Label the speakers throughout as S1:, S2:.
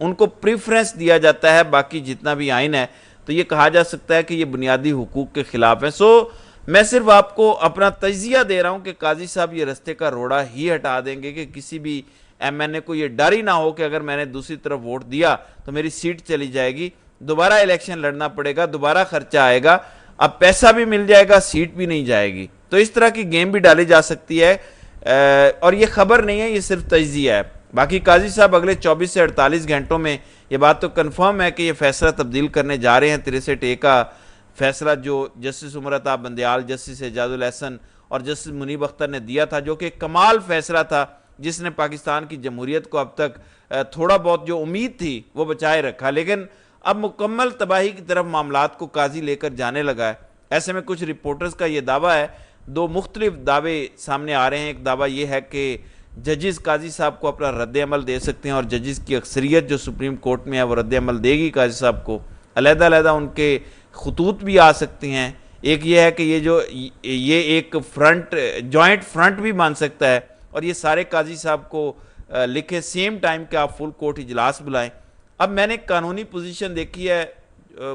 S1: ان کو پریفرنس دیا جاتا ہے باقی جتنا بھی آئین ہے، تو یہ کہا جا سکتا ہے کہ یہ بنیادی حقوق کے خلاف ہے۔ میں صرف آپ کو اپنا تجزیہ دے رہا ہوں کہ قاضی صاحب یہ رستے کا روڑا ہی ہٹا دیں گے کہ کسی بھی ایم این اے کو یہ ڈر ہی نہ ہو کہ اگر میں نے دوسری طرف ووٹ دیا تو میری سیٹ چلی جائے گی، دوبارہ الیکشن لڑنا پڑے گا، دوبارہ خرچہ آئے گا، اب پیسہ بھی مل جائے گا، سیٹ بھی نہیں جائے گی۔ تو اس طرح کی گیم بھی ڈالی جا سکتی ہے، اور یہ خبر نہیں ہے، یہ صرف تجزیہ ہے۔ باقی قاضی صاحب اگلے 24 سے 48 گھنٹوں میں یہ بات تو کنفرم ہے کہ یہ فیصلہ تبدیل کرنے جا رہے ہیں۔ 63A کا فیصلہ جو جسٹس عمرتا بندیال، جسٹس اعجاز الحسن اور جسٹس منیب اختر نے دیا تھا، جو کہ کمال فیصلہ تھا، جس نے پاکستان کی جمہوریت کو اب تک تھوڑا بہت جو امید تھی وہ بچائے رکھا، لیکن اب مکمل تباہی کی طرف معاملات کو قاضی لے کر جانے لگا ہے۔ ایسے میں کچھ رپورٹرز کا یہ دعویٰ ہے، دو مختلف دعوے سامنے آ رہے ہیں۔ ایک دعویٰ یہ ہے کہ ججز قاضی صاحب کو اپنا رد عمل دے سکتے ہیں، اور ججز کی اکثریت جو سپریم کورٹ میں ہے وہ رد عمل دے گی قاضی صاحب کو، علیحدہ علیحدہ ان کے خطوط بھی آ سکتے ہیں۔ ایک یہ ہے کہ یہ ایک فرنٹ، جوائنٹ فرنٹ بھی بن سکتا ہے، اور یہ سارے قاضی صاحب کو لکھے سیم ٹائم کہ آپ فل کورٹ اجلاس بلائیں۔ اب میں نے قانونی پوزیشن دیکھی ہے،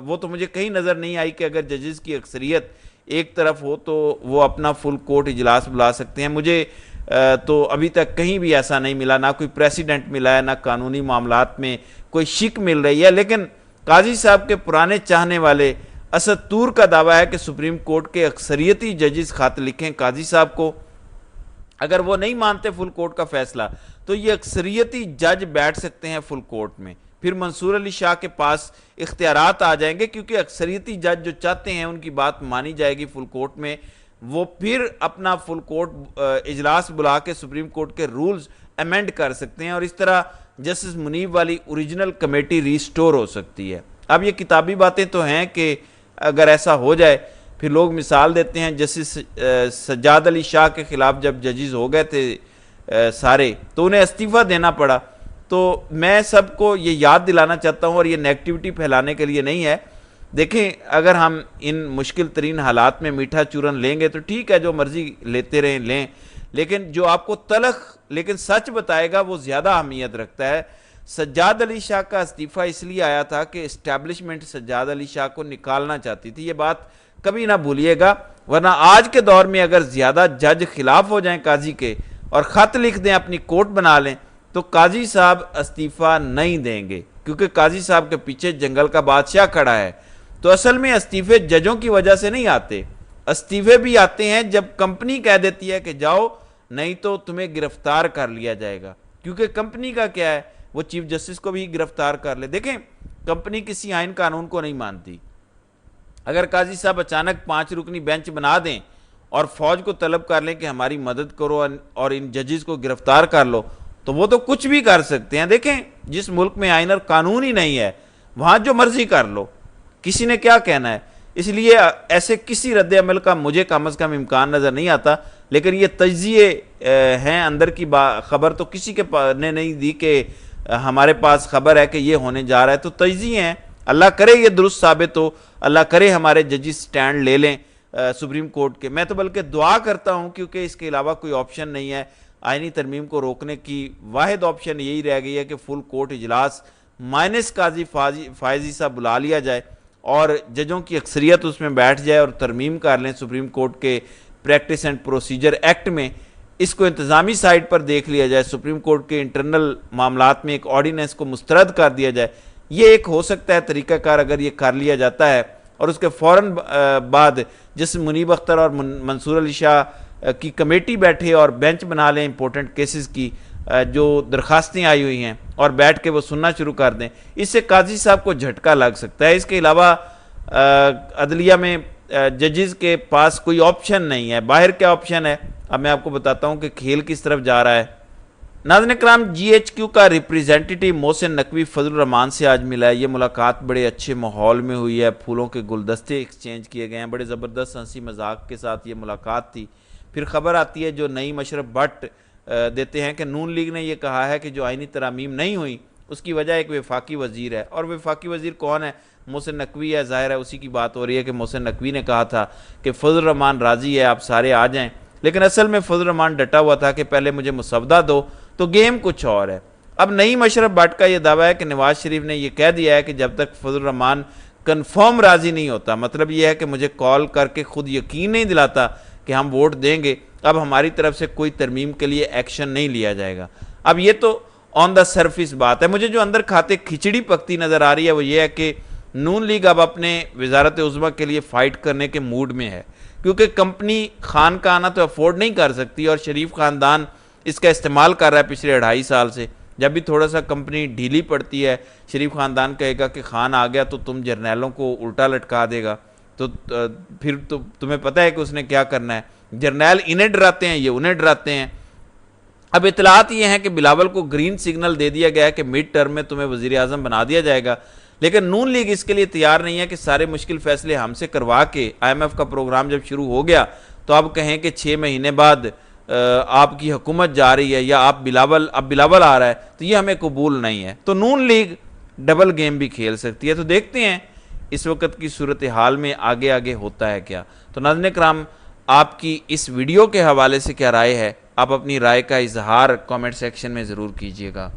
S1: وہ تو مجھے کہیں نظر نہیں آئی کہ اگر ججز کی اکثریت ایک طرف ہو تو وہ اپنا فل کورٹ اجلاس بلا سکتے ہیں۔ مجھے تو ابھی تک کہیں بھی ایسا نہیں ملا، نہ کوئی پریسیڈنٹ ملا ہے، نہ قانونی معاملات میں کوئی شک مل رہی ہے۔ لیکن قاضی صاحب کے پرانے چاہنے والے اسد طور کا دعویٰ ہے کہ سپریم کورٹ کے اکثریتی ججز خط لکھیں قاضی صاحب کو، اگر وہ نہیں مانتے فل کورٹ کا فیصلہ تو یہ اکثریتی جج بیٹھ سکتے ہیں فل کورٹ میں، پھر منصور علی شاہ کے پاس اختیارات آ جائیں گے، کیونکہ اکثریتی جج جو چاہتے ہیں ان کی بات مانی جائے گی فل کورٹ میں، وہ پھر اپنا فل کورٹ اجلاس بلا کے سپریم کورٹ کے رولز امینڈ کر سکتے ہیں، اور اس طرح جسٹس منیب والی اوریجنل کمیٹی ریسٹور ہو سکتی ہے۔ اب یہ کتابی باتیں تو ہیں کہ اگر ایسا ہو جائے، پھر لوگ مثال دیتے ہیں جسٹس سجاد علی شاہ کے خلاف جب ججز ہو گئے تھے سارے تو انہیں استعفیٰ دینا پڑا۔ تو میں سب کو یہ یاد دلانا چاہتا ہوں، اور یہ نیگیٹیوٹی پھیلانے کے لیے نہیں ہے، دیکھیں اگر ہم ان مشکل ترین حالات میں میٹھا چورن لیں گے تو ٹھیک ہے، جو مرضی لیتے رہیں لیں، لیکن جو آپ کو تلخ لیکن سچ بتائے گا وہ زیادہ اہمیت رکھتا ہے۔ سجاد علی شاہ کا استعفیٰ اس لیے آیا تھا کہ اسٹیبلشمنٹ سجاد علی شاہ کو نکالنا چاہتی تھی، یہ بات کبھی نہ بھولیے گا، ورنہ آج کے دور میں اگر زیادہ جج خلاف ہو جائیں قاضی کے اور خط لکھ دیں، اپنی کورٹ بنا لیں، تو قاضی صاحب استعفیٰ نہیں دیں گے، کیونکہ قاضی صاحب کے پیچھے جنگل کا بادشاہ کھڑا ہے۔ تو اصل میں استعفے ججوں کی وجہ سے نہیں آتے، استعفے بھی آتے ہیں جب کمپنی کہہ دیتی ہے کہ جاؤ نہیں تو تمہیں گرفتار کر لیا جائے گا، کیونکہ کمپنی کا کیا ہے، وہ چیف جسٹس کو بھی گرفتار کر لے۔ دیکھیں کمپنی کسی آئین قانون کو نہیں مانتی، اگر قاضی صاحب اچانک 5 رکنی بینچ بنا دیں اور فوج کو طلب کر لیں کہ ہماری مدد کرو اور ان ججز کو گرفتار کر لو، تو وہ تو کچھ بھی کر سکتے ہیں۔ دیکھیں جس ملک میں آئین اور قانون ہی نہیں ہے وہاں جو مرضی کر لو، کسی نے کیا کہنا ہے۔ اس لیے ایسے کسی رد عمل کا مجھے کم از کم امکان نظر نہیں آتا، لیکن یہ تجزیے ہیں، اندر کی خبر تو کسی کے نے نہیں دی کہ ہمارے پاس خبر ہے کہ یہ ہونے جا رہا ہے، تو تجزیے ہیں، اللہ کرے یہ درست ثابت ہو، اللہ کرے ہمارے ججز سٹینڈ لے لیں سپریم کورٹ کے۔ میں تو بلکہ دعا کرتا ہوں، کیونکہ اس کے علاوہ کوئی آپشن نہیں ہے، آئینی ترمیم کو روکنے کی واحد آپشن یہی رہ گئی ہے کہ فل کورٹ اجلاس مائنس قاضی فائزی صاحب بلا لیا جائے اور ججوں کی اکثریت اس میں بیٹھ جائے اور ترمیم کر لیں سپریم کورٹ کے پریکٹس اینڈ پروسیجر ایکٹ میں، اس کو انتظامی سائٹ پر دیکھ لیا جائے، سپریم کورٹ کے انٹرنل معاملات میں ایک آرڈیننس کو مسترد کر دیا جائے۔ یہ ایک ہو سکتا ہے طریقہ کار اگر یہ کر لیا جاتا ہے، اور اس کے فوراً بعد جس منیب اختر اور منصور علی شاہ کی کمیٹی بیٹھے اور بینچ بنا لیں امپورٹنٹ کیسز کی جو درخواستیں آئی ہوئی ہیں، اور بیٹھ کے وہ سننا شروع کر دیں، اس سے قاضی صاحب کو جھٹکا لگ سکتا ہے۔ اس کے علاوہ عدلیہ میں ججز کے پاس کوئی آپشن نہیں ہے۔ باہر کیا آپشن ہے، اب میں آپ کو بتاتا ہوں کہ کھیل کس طرف جا رہا ہے۔ ناظرین کرام، جی ایچ کیو کا ریپریزنٹیٹیو محسن نقوی فضل الرحمان سے آج ملا ہے۔ یہ ملاقات بڑے اچھے ماحول میں ہوئی ہے، پھولوں کے گلدستے ایکسچینج کیے گئے ہیں، بڑے زبردست ہنسی مذاق کے ساتھ یہ ملاقات تھی۔ پھر خبر آتی ہے جو نئی مشرف بٹ دیتے ہیں کہ نون لیگ نے یہ کہا ہے کہ جو آئینی ترامیم نہیں ہوئی اس کی وجہ ایک وفاقی وزیر ہے، اور وفاقی وزیر کون ہے؟ محسن نقوی ہے، ظاہر ہے اسی کی بات ہو رہی ہے کہ محسن نقوی نے کہا تھا کہ فضل الرحمان راضی ہے، آپ سارے آ جائیں، لیکن اصل میں فضل الرحمان ڈٹا ہوا تھا کہ پہلے مجھے مسودہ دو، تو گیم کچھ اور ہے۔ اب نعیم اشرف بٹ کا یہ دعویٰ ہے کہ نواز شریف نے یہ کہہ دیا ہے کہ جب تک فضل الرحمان کنفرم راضی نہیں ہوتا، مطلب یہ ہے کہ مجھے کال کر کے خود یقین نہیں دلاتا کہ ہم ووٹ دیں گے، اب ہماری طرف سے کوئی ترمیم کے لیے ایکشن نہیں لیا جائے گا۔ اب یہ تو آن دا سرفیس بات ہے، مجھے جو اندر کھاتے کھچڑی پکتی نظر آ رہی ہے وہ یہ ہے کہ نون لیگ اب اپنے وزارت عظمیٰ کے لیے فائٹ کرنے کے موڈ میں ہے، کیونکہ کمپنی خان کا آنا تو افورڈ نہیں کر سکتی، اور شریف خاندان اس کا استعمال کر رہا ہے پچھلے 2.5 سال سے۔ جب بھی تھوڑا سا کمپنی ڈھیلی پڑتی ہے، شریف خاندان کہے گا کہ خان آ گیا تو تم جرنیلوں کو الٹا لٹکا دے گا، تو پھر تو تمہیں پتہ ہے کہ اس نے کیا کرنا ہے، جرنیل انہیں ڈراتے ہیں، یہ انہیں ڈراتے ہیں۔ اب اطلاعات یہ ہیں کہ بلاول کو گرین سگنل دے دیا گیا ہے کہ مڈ ٹرم میں تمہیں وزیر اعظم بنا دیا جائے گا، لیکن نون لیگ اس کے لیے تیار نہیں ہے کہ سارے مشکل فیصلے ہم سے کروا کے IMF کا پروگرام جب شروع ہو گیا تو اب کہیں کہ 6 مہینے بعد آپ کی حکومت جا رہی ہے یا اب بلاول آ رہا ہے، تو یہ ہمیں قبول نہیں ہے۔ تو نون لیگ ڈبل گیم بھی کھیل سکتی ہے، تو دیکھتے ہیں اس وقت کی صورتحال میں آگے ہوتا ہے کیا۔ تو ناظرین کرام، آپ کی اس ویڈیو کے حوالے سے کیا رائے ہے؟ آپ اپنی رائے کا اظہار کامنٹ سیکشن میں ضرور کیجیے گا۔